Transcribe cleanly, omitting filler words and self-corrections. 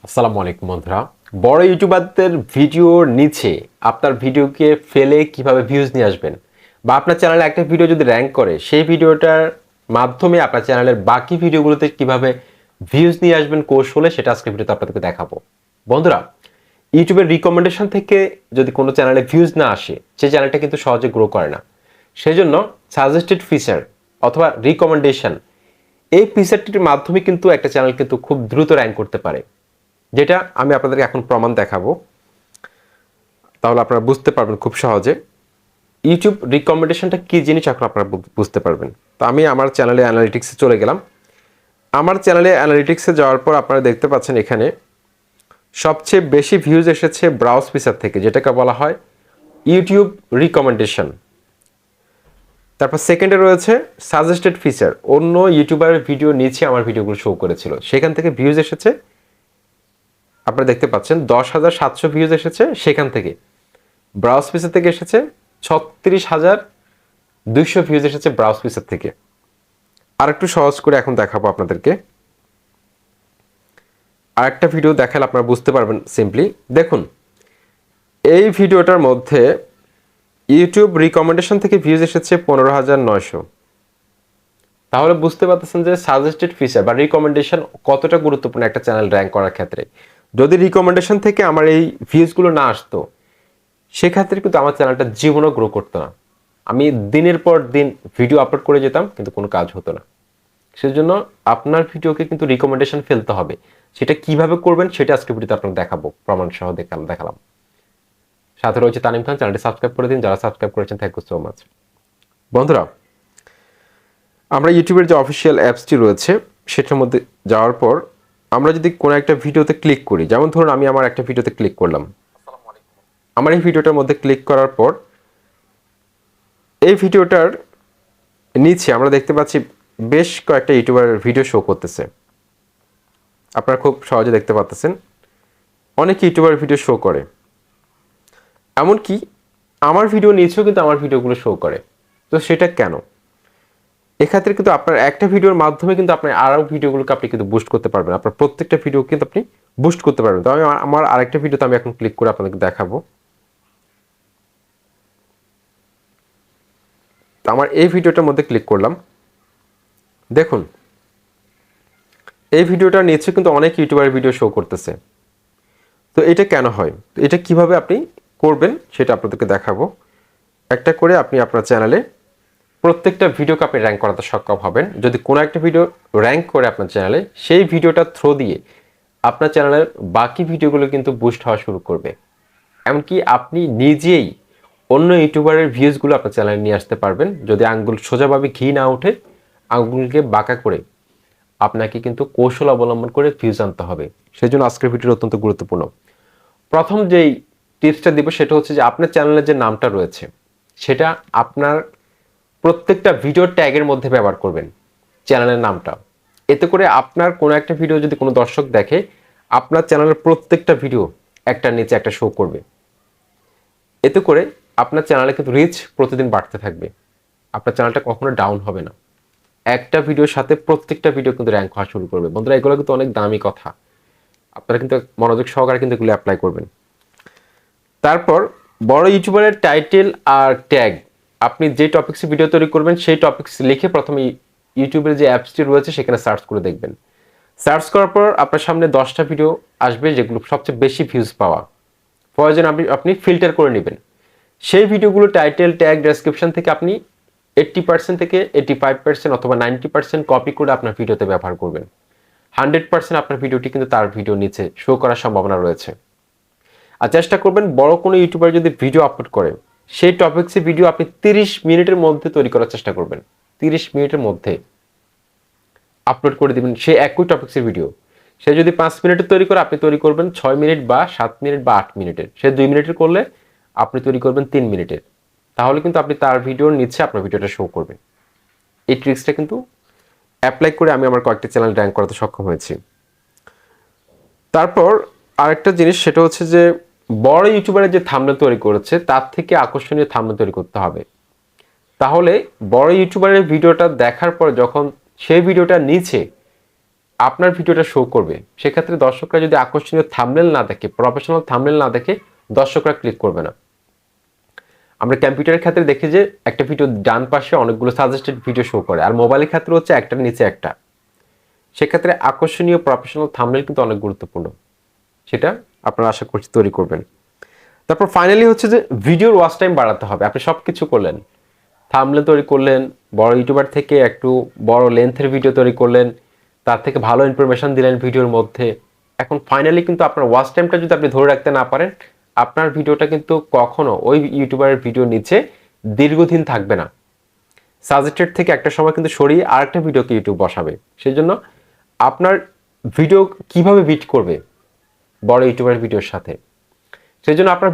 আসসালামু আলাইকুম বন্ধুরা। বড় ইউটিউবারদের ভিডিওর নিচে আপনার ভিডিওকে ফেলে কিভাবে ভিউজ নিয়ে আসবেন, বা আপনার চ্যানেলে একটা ভিডিও যদি র্যাঙ্ক করে সেই ভিডিওটার মাধ্যমে আপনার চ্যানেলের বাকি ভিডিওগুলোতে কিভাবে ভিউজ নিয়ে আসবেন কৌশলে, সেটা আজকে ভিডিওতে আপনাদেরকে দেখাবো। বন্ধুরা, ইউটিউবের রিকমেন্ডেশন থেকে যদি কোনো চ্যানেলে ভিউজ না আসে, সেই চ্যানেলটা কিন্তু সহজে গ্রো করে না। সেই জন্য সাজেস্টেড ফিচার অথবা রিকমেন্ডেশন, এই ফিচারটির মাধ্যমে কিন্তু একটা চ্যানেল কিন্তু খুব দ্রুত র্যাঙ্ক করতে পারে, যেটা আমি আপনাদেরকে এখন প্রমাণ দেখাবো। তাহলে আপনারা বুঝতে পারবেন খুব সহজে ইউটিউব রিকমেন্ডেশনটা কি জিনিস, এখন আপনারা বুঝতে পারবেন। তো আমি আমার চ্যানেলে অ্যানালিটিক্সে চলে গেলাম। আমার চ্যানেলে অ্যানালিটিক্সে যাওয়ার পর আপনারা দেখতে পাচ্ছেন এখানে সবচেয়ে বেশি ভিউজ এসেছে ব্রাউজ ফিচার থেকে, যেটাকে বলা হয় ইউটিউব রিকমেন্ডেশন। তারপর সেকেন্ডে রয়েছে সাজেস্টেড ফিচার, অন্য ইউটিউবারের ভিডিও নিচে আমার ভিডিওগুলো শো করেছিল, সেখান থেকে ভিউজ এসেছে। আপনারা দেখতে পাচ্ছেন 10,700 ভিউজ এসেছে সেখান থেকে। ব্রাউজ ফিচার থেকে এসেছে 36,200 ভিউজ এসেছে ব্রাউজ ফিচার থেকে। আর একটু সহজ করে এখন দেখাবো আপনাদেরকে। আর একটা ভিডিও দেখালে আপনারা বুঝতে পারবেন সিম্পলি। দেখুন, এই ভিডিওটার মধ্যে ইউটিউব রিকমেন্ডেশন থেকে ভিউজ এসেছে 15,900। তাহলে বুঝতে পারতেছেন যে সাজেস্টেড ফিচার বা রিকমেন্ডেশন কতটা গুরুত্বপূর্ণ একটা চ্যানেল র্যাঙ্ক করার ক্ষেত্রে। যদি রিকমেন্ডেশন থেকে আমার এই ভিউজগুলো না আসতো, সেক্ষেত্রে কিন্তু আমার চ্যানেলটা জীবনও গ্রো করতো না। আমি দিনের পর দিন ভিডিও আপলোড করে যেতাম, কিন্তু কোনো কাজ হতো না। সেজন্য আপনার ভিডিওকে কিন্তু রিকমেন্ডেশন ফেলতে হবে। সেটা কিভাবে করবেন সেটা আজকে ভিডিওতে আপনাকে দেখাবো, প্রমাণ সহ দেখালাম। সাথে রয়েছে তানিম খান, চ্যানেলটি সাবস্ক্রাইব করে দিন যারা সাবস্ক্রাইব করেছেন, থ্যাংক ইউ সো মাচ। বন্ধুরা, আমরা ইউটিউবের যে অফিসিয়াল অ্যাপসটি রয়েছে সেটার মধ্যে যাওয়ার পর আমরা যদি কোনো একটা ভিডিওতে ক্লিক করি, যেমন ধরুন আমি আমার একটা ভিডিওতে ক্লিক করলাম। আমার এই ভিডিওটার মধ্যে ক্লিক করার পর এই ভিডিওটার নিচে আমরা দেখতে পাচ্ছি বেশ কয়েকটা ইউটিউবারের ভিডিও শো করতেছে। আপনারা খুব সহজে দেখতে পাচ্ছেন অনেক ইউটিউবার ভিডিও শো করে, এমনকি আমার ভিডিও নিচেও কিন্তু আমার ভিডিওগুলো শো করে। তো সেটা কেন? এক্ষেত্রে কিন্তু আপনার একটা ভিডিওর মাধ্যমে কিন্তু আপনার আরও ভিডিওগুলোকে আপনি কিন্তু বুস্ট করতে পারবেন, আপনার প্রত্যেকটা ভিডিও কিন্তু আপনি বুস্ট করতে পারবেন। তো আমি আমার আরেকটা ভিডিওতে আমি এখন ক্লিক করে আপনাদেরকে দেখাবো। তো আমার এই ভিডিওটার মধ্যে ক্লিক করলাম। দেখুন, এই ভিডিওটার নিচে কিন্তু অনেক ইউটিউবারের ভিডিও শো করতেছে। তো এটা কেন হয়, তো এটা কিভাবে আপনি করবেন সেটা আপনাদেরকে দেখাবো। একটা করে আপনি আপনার চ্যানেলে প্রত্যেকটা ভিডিওকে আপনি র্যাঙ্ক করাতে সক্ষম হবেন। যদি কোনো একটা ভিডিও র্যাঙ্ক করে আপনার চ্যানেলে, সেই ভিডিওটার থ্রো দিয়ে আপনার চ্যানেলের বাকি ভিডিওগুলো কিন্তু বুস্ট হওয়া শুরু করবে। এমনকি আপনি নিজেই অন্য ইউটিউবারের ভিউজগুলো আপনার চ্যানেলে নিয়ে আসতে পারবেন, যদি আঙ্গুল সোজাভাবে ঘি না ওঠে, আঙ্গুলকে বাঁকা করে আপনাকে কিন্তু কৌশল অবলম্বন করে ভিউজ আনতে হবে। সেই জন্য আজকের ভিডিওটা অত্যন্ত গুরুত্বপূর্ণ। প্রথম যেই টিপসটা দিব সেটা হচ্ছে যে আপনার চ্যানেলের যে নামটা রয়েছে সেটা আপনার প্রত্যেকটা ভিডিও ট্যাগের মধ্যে ব্যবহার করবেন, চ্যানেলের নামটা। এতে করে আপনার কোনো একটা ভিডিও যদি কোনো দর্শক দেখে, আপনার চ্যানেলের প্রত্যেকটা ভিডিও একটার নিচে একটা শো করবে। এতে করে আপনার চ্যানেলে কিন্তু রিচ প্রতিদিন বাড়তে থাকবে, আপনার চ্যানেলটা কখনো ডাউন হবে না। একটা ভিডিওর সাথে প্রত্যেকটা ভিডিও কিন্তু র্যাঙ্ক হওয়া শুরু করবে। বন্ধুরা, এগুলো কিন্তু অনেক দামি কথা, আপনারা কিন্তু মনোযোগ সহকারে কিন্তু এগুলো অ্যাপ্লাই করবেন। তারপর বড় ইউটিউবারের টাইটেল আর ট্যাগ, আপনি যে টপিক্সে ভিডিও তৈরি করবেন সেই টপিক্স লিখে প্রথমে ইউটিউবের যে অ্যাপসটি রয়েছে সেখানে সার্চ করে দেখবেন। সার্চ করার পর আপনার সামনে 10টা ভিডিও আসবে যেগুলো সবচেয়ে বেশি ভিউজ পাওয়া। প্রয়োজন আপনি ফিল্টার করে নেবেন সেই ভিডিওগুলো। টাইটেল, ট্যাগ, ডেসক্রিপশন থেকে আপনি 80% থেকে 85% অথবা 90% কপি করে আপনার ভিডিওতে ব্যবহার করবেন। 100% আপনার ভিডিওটি কিন্তু তার ভিডিও নিচে শো করার সম্ভাবনা রয়েছে। আর চেষ্টা করবেন বড় কোনো ইউটিউবার যদি ভিডিও আপলোড করে, সেই টপিক্সে ভিডিও আপনি 30 মিনিটের মধ্যে তৈরি করার চেষ্টা করবেন। 30 মিনিটের মধ্যে আপলোড করে দিবেন সেই একই টপিক্সের ভিডিও। সে যদি 5 মিনিটের তৈরি করে, আপনি তৈরি করবেন 6 মিনিট বা 7 মিনিট বা 8 মিনিটের। সে 2 মিনিটের করলে আপনি তৈরি করবেন 3 মিনিটের। তাহলে কিন্তু আপনি তার ভিডিওর নিচে আপনার ভিডিওটা শো করবে। এই ট্রিক্সটা কিন্তু অ্যাপ্লাই করে আমি আমার কয়েকটা চ্যানেল র্যাঙ্ক করাতে সক্ষম হয়েছি। তারপর আরেকটা জিনিস, সেটা হচ্ছে যে বড় ইউটিউবারের যে থাম্বনেল তৈরি করেছে তার থেকে আকর্ষণীয় থাম্বনেল তৈরি করতে হবে। তাহলে বড় ইউটিউবারের ভিডিওটা দেখার পর যখন সেই ভিডিওটা নিচে আপনার ভিডিওটা শো করবে। সেক্ষেত্রে দর্শকরা যদি আকর্ষণীয় থাম্বনেল না দেখে, প্রফেশনাল থাম্বনেল না দেখে, দর্শকরা ক্লিক করবে না। আমরা কম্পিউটারের ক্ষেত্রে দেখি যে একটা ভিডিও ডান পাশে অনেকগুলো সাজেস্টেড ভিডিও শো করে, আর মোবাইলের ক্ষেত্রে হচ্ছে একটার নিচে একটা। সেক্ষেত্রে আকর্ষণীয় প্রফেশনাল থাম্বনেল কিন্তু অনেক গুরুত্বপূর্ণ, সেটা আপনারা আশা করছি তৈরি করবেন। তারপর ফাইনালি হচ্ছে যে ভিডিওর ওয়াচ টাইম বাড়াতে হবে। আপনি সব কিছু করলেন, থাম্বনেল তৈরি করলেন, বড় ইউটিউবার থেকে একটু বড় লেন্থের ভিডিও তৈরি করলেন, তার থেকে ভালো ইনফরমেশন দিলেন ভিডিওর মধ্যে। এখন ফাইনালি কিন্তু আপনার ওয়াচ টাইমটা যদি আপনি ধরে রাখতে না পারেন, আপনার ভিডিওটা কিন্তু কখনো ওই ইউটিউবারের ভিডিওর নিচে দীর্ঘদিন থাকবে না। সাজেস্টেড থেকে একটা সময় কিন্তু সরিয়ে আরেকটা ভিডিওকে ইউটিউব বসাবে। সেই জন্য আপনার ভিডিও কিভাবে বিট করবে বড় ইউটিউবারের ভিডিওর সাথে, সেই জন্য আপনার